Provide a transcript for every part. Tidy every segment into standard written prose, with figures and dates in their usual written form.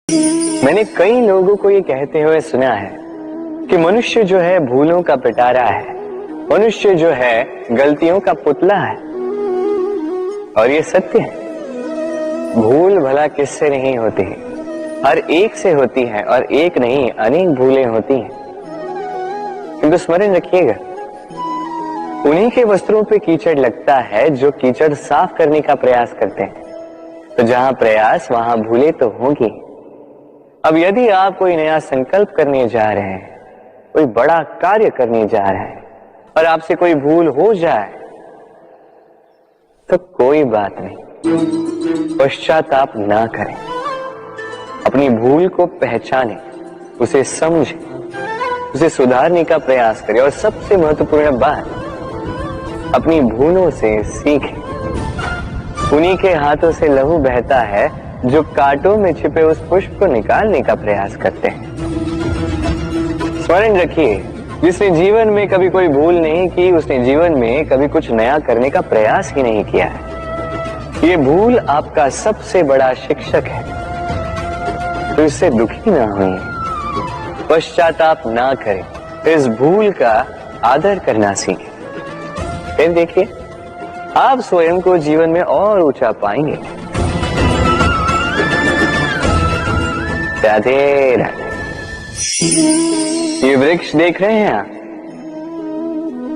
मैंने कई लोगों को ये कहते हुए सुना है कि मनुष्य जो है भूलों का पिटारा है, मनुष्य जो है गलतियों का पुतला है। और ये सत्य है। भूल भला किससे नहीं होती है, हर एक से होती है, और एक नहीं अनेक भूलें होती हैं। किंतु स्मरण रखिएगा, उन्हीं के वस्त्रों पे कीचड़ लगता है जो कीचड़ साफ करने का प्रयास करते हैं। तो जहां प्रयास वहां भूलें तो होंगी। अब यदि आप कोई नया संकल्प करने जा रहे हैं, कोई बड़ा कार्य करने जा रहे हैं और आपसे कोई भूल हो जाए तो कोई बात नहीं, पश्चाताप ना करें। अपनी भूल को पहचानें, उसे समझें, उसे सुधारने का प्रयास करें और सबसे महत्वपूर्ण बात, अपनी भूलों से सीखें। उन्हीं के हाथों से लहू बहता है जो कांटों में छिपे उस पुष्प को निकालने का प्रयास करते हैं। स्मरण रखिए, जिसने जीवन में कभी कोई भूल नहीं की, उसने जीवन में कभी कुछ नया करने का प्रयास ही नहीं किया है। ये भूल आपका सबसे बड़ा शिक्षक है, तो इससे दुखी ना होइए, पश्चाताप ना करें, इस भूल का आदर करना सीखें। फिर देखिए, आप स्वयं को जीवन में और ऊंचा पाएंगे। राधे राधे। ये वृक्ष देख रहे हैं आप,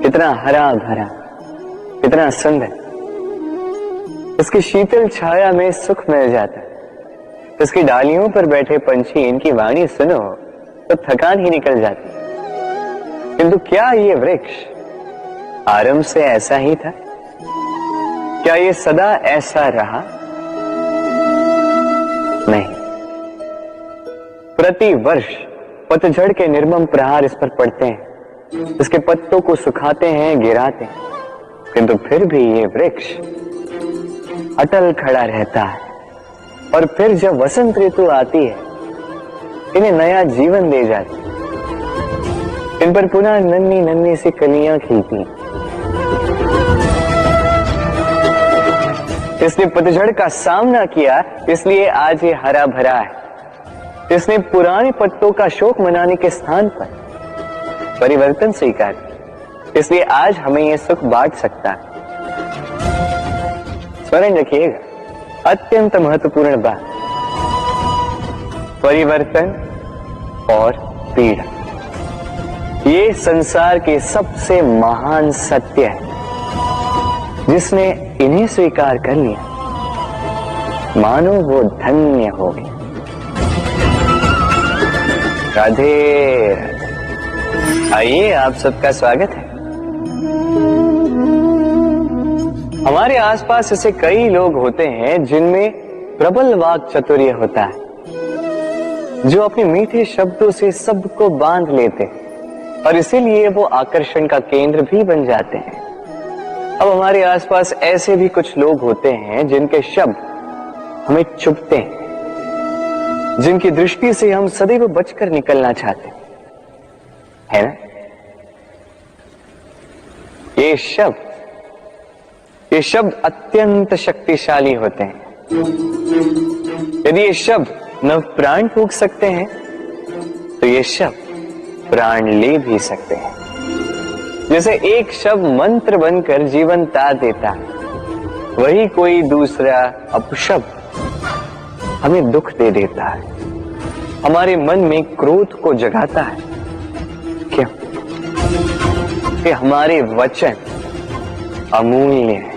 कितना हरा भरा, कितना सुंदर। इसकी शीतल छाया में सुख मिल जाता है। इसकी डालियों पर बैठे पंछी, इनकी वाणी सुनो तो थकान ही निकल जाती। किंतु क्या ये वृक्ष आरंभ से ऐसा ही था? क्या ये सदा ऐसा रहा? नहीं। प्रति वर्ष पतझड़ के निर्मम प्रहार इस पर पड़ते हैं, इसके पत्तों को सुखाते हैं, गिराते हैं, किंतु फिर भी ये वृक्ष अटल खड़ा रहता है। और फिर जब वसंत ऋतु आती है, इन्हें नया जीवन दे जाती है। इन पर पुनः नन्ही नन्ही सी कलियां खिलती हैं। इसने पतझड़ का सामना किया, इसलिए आज ये हरा भरा है। इसने पुराने पत्तों का शोक मनाने के स्थान पर परिवर्तन स्वीकार किया, इसलिए आज हमें यह सुख बांट सकता है। स्मरण रखिएगा, अत्यंत महत्वपूर्ण बात, परिवर्तन और पीड़ा, ये संसार के सबसे महान सत्य है। जिसने इन्हें स्वीकार कर लिया, मानो वो धन्य हो गया। राधे राधे। आइए, आप सबका स्वागत है। हमारे आसपास ऐसे कई लोग होते हैं जिनमें प्रबल वाक चातुर्य होता है, जो अपने मीठे शब्दों से सबको बांध लेते हैं और इसीलिए वो आकर्षण का केंद्र भी बन जाते हैं। अब हमारे आसपास ऐसे भी कुछ लोग होते हैं जिनके शब्द हमें चुभते हैं, जिनकी दृष्टि से हम सदैव बचकर निकलना चाहते हैं, है ना? ये शब्द अत्यंत शक्तिशाली होते हैं। यदि ये शब्द नव प्राण फूंक सकते हैं, तो ये शब्द प्राण ले भी सकते हैं। जैसे एक शब्द मंत्र बनकर जीवन ता देता है, वही कोई दूसरा अपशब्द हमें दुख दे देता है, हमारे मन में क्रोध को जगाता है। क्यों? कि हमारे वचन अमूल्य है,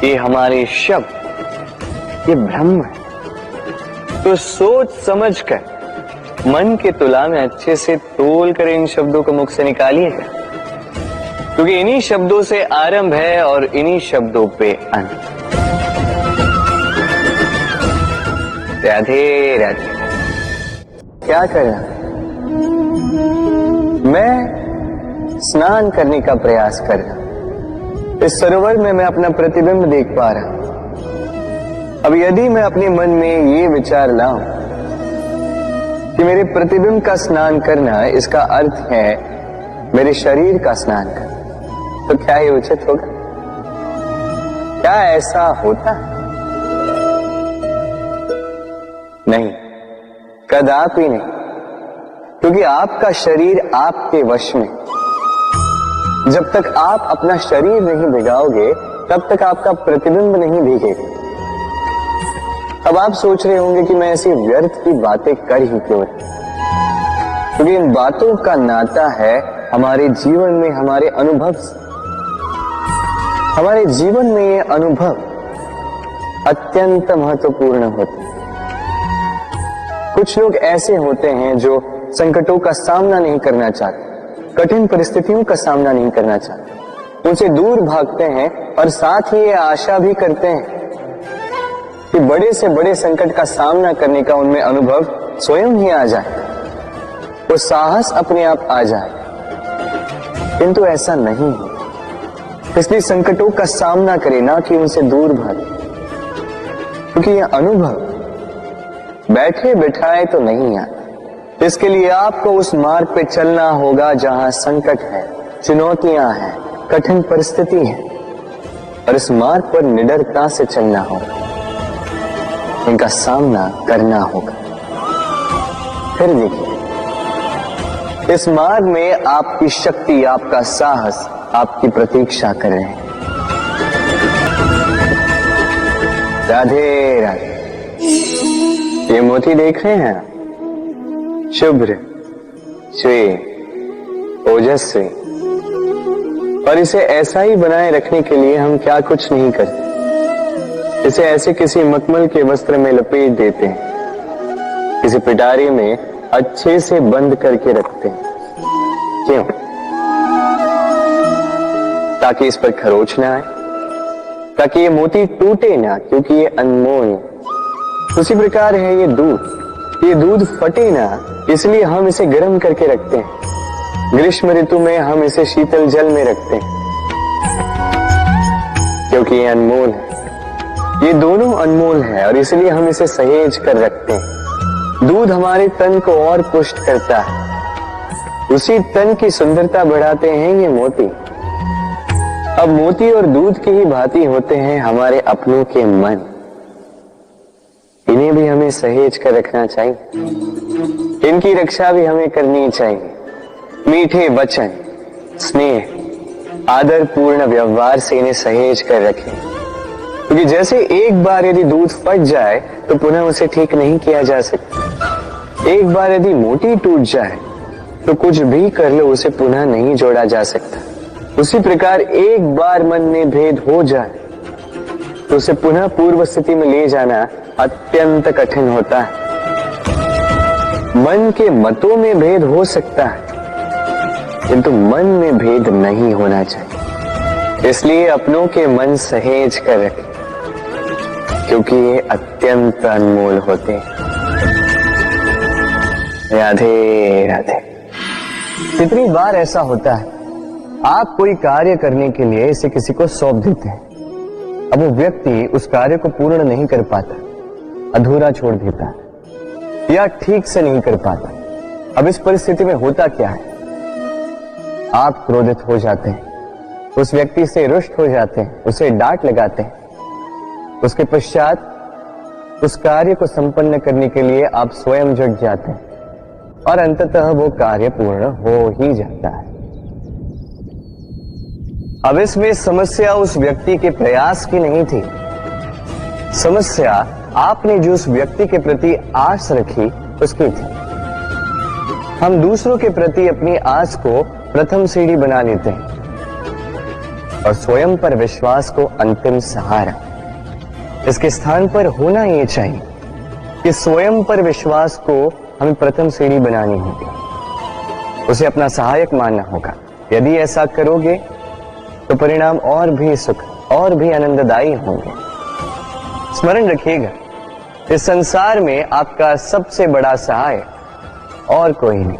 ये हमारे शब्द ये ब्रह्म है। तो सोच समझकर मन के तुला में अच्छे से तोल कर इन शब्दों को मुख से निकालिएगा, क्योंकि इन्हीं शब्दों से आरंभ है और इन्हीं शब्दों पे अंत। राधे राधे। क्या करना? मैं स्नान करने का प्रयास कर रहा हूं। इस सरोवर में मैं अपना प्रतिबिंब देख पा रहा हूं। अब यदि मैं अपने मन में ये विचार लाऊं कि मेरे प्रतिबिंब का स्नान करना, इसका अर्थ है मेरे शरीर का स्नान करना, तो क्या ये उचित होगा? क्या ऐसा होता? नहीं। कदापि नहीं, क्योंकि आपका शरीर आपके वश में। जब तक आप अपना शरीर नहीं भिगाओगे तब तक आपका प्रतिबिंब नहीं भीगेगा। अब आप सोच रहे होंगे कि मैं ऐसी व्यर्थ की बातें कर ही क्यों रही, क्योंकि इन बातों का नाता है हमारे जीवन में हमारे अनुभव से। हमारे जीवन में ये अनुभव अत्यंत महत्वपूर्ण होते हैं। कुछ लोग ऐसे होते हैं जो संकटों का सामना नहीं करना चाहते, कठिन परिस्थितियों का सामना नहीं करना चाहते, उनसे दूर भागते हैं और साथ ही ये आशा भी करते हैं कि बड़े से बड़े संकट का सामना करने का उनमें अनुभव स्वयं ही आ जाए, वो साहस अपने आप आ जाए। किंतु ऐसा नहीं है, इसलिए संकटों का सामना करें, ना कि उनसे दूर भागे, क्योंकि यह अनुभव बैठे बैठाए तो नहीं आता। इसके लिए आपको उस मार्ग पे चलना होगा जहां संकट है, चुनौतियां हैं, कठिन परिस्थिति है, और इस मार्ग पर निडरता से चलना होगा, इनका सामना करना होगा। फिर देखिए, इस मार्ग में आपकी शक्ति, आपका साहस आपकी प्रतीक्षा कर रहे हैं। राधे राधे। ये मोती देख रहे हैं, शुभ्र, श्वेत, ओजस्वी, और इसे ऐसा ही बनाए रखने के लिए हम क्या कुछ नहीं करते। इसे ऐसे किसी मखमल के वस्त्र में लपेट देते हैं, किसी पिटारी में अच्छे से बंद करके रखते हैं। क्यों? ताकि इस पर खरोच ना आए, ताकि ये मोती टूटे ना, क्योंकि ये अनमोल है। उसी प्रकार है ये दूध फटे ना, इसलिए हम इसे गर्म करके रखते हैं। ग्रीष्म ऋतु में हम इसे शीतल जल में रखते हैं, क्योंकि ये अनमोल है। ये दोनों अनमोल है और इसलिए हम इसे सहेज कर रखते हैं। दूध हमारे तन को और पुष्ट करता है, उसी तन की सुंदरता बढ़ाते हैं ये मोती। अब मोती और दूध की ही भांति होते हैं हमारे अपनों के मन, इन्हें भी हमें सहेज कर रखना चाहिए, इनकी रक्षा भी हमें करनी चाहिए। मीठे वचन, स्नेह, आदर पूर्ण व्यवहार से इन्हें सहेज कर रखें, क्योंकि जैसे एक बार यदि दूध फट जाए तो पुनः उसे ठीक नहीं किया जा सकता। एक बार यदि मोती टूट जाए तो कुछ भी कर लो उसे पुनः नहीं जोड़ा जा सकता। उसी प्रकार एक बार मन में भेद हो जाए तो उसे पुनः पूर्व स्थिति में ले जाना अत्यंत कठिन होता है। मन के मतों में भेद हो सकता है, किंतु मन में भेद नहीं होना चाहिए। इसलिए अपनों के मन सहेज कर रखें, क्योंकि ये अत्यंत अनमोल होते हैं। राधे राधे। कितनी बार ऐसा होता है, आप कोई कार्य करने के लिए इसे किसी को सौंप देते हैं, अब वो व्यक्ति उस कार्य को पूर्ण नहीं कर पाता, अधूरा छोड़ देता है या ठीक से नहीं कर पाता। अब इस परिस्थिति में होता क्या है, आप क्रोधित हो जाते हैं, उस व्यक्ति से रुष्ट हो जाते हैं, उसे डांट लगाते हैं। उसके पश्चात उस कार्य को संपन्न करने के लिए आप स्वयं जुट जाते हैं और अंततः वो कार्य पूर्ण हो ही जाता है। अब इसमें समस्या उस व्यक्ति के प्रयास की नहीं थी, समस्या आपने जो उस व्यक्ति के प्रति आस रखी उसकी थी। हम दूसरों के प्रति अपनी आस को प्रथम सीढ़ी बना लेते हैं और स्वयं पर विश्वास को अंतिम सहारा। इसके स्थान पर होना ये चाहिए कि स्वयं पर विश्वास को हमें प्रथम सीढ़ी बनानी होगी, उसे अपना सहायक मानना होगा। यदि ऐसा करोगे तो परिणाम और भी सुख और भी आनंददायी होंगे। स्मरण रखिएगा, इस संसार में आपका सबसे बड़ा सहायक और कोई नहीं।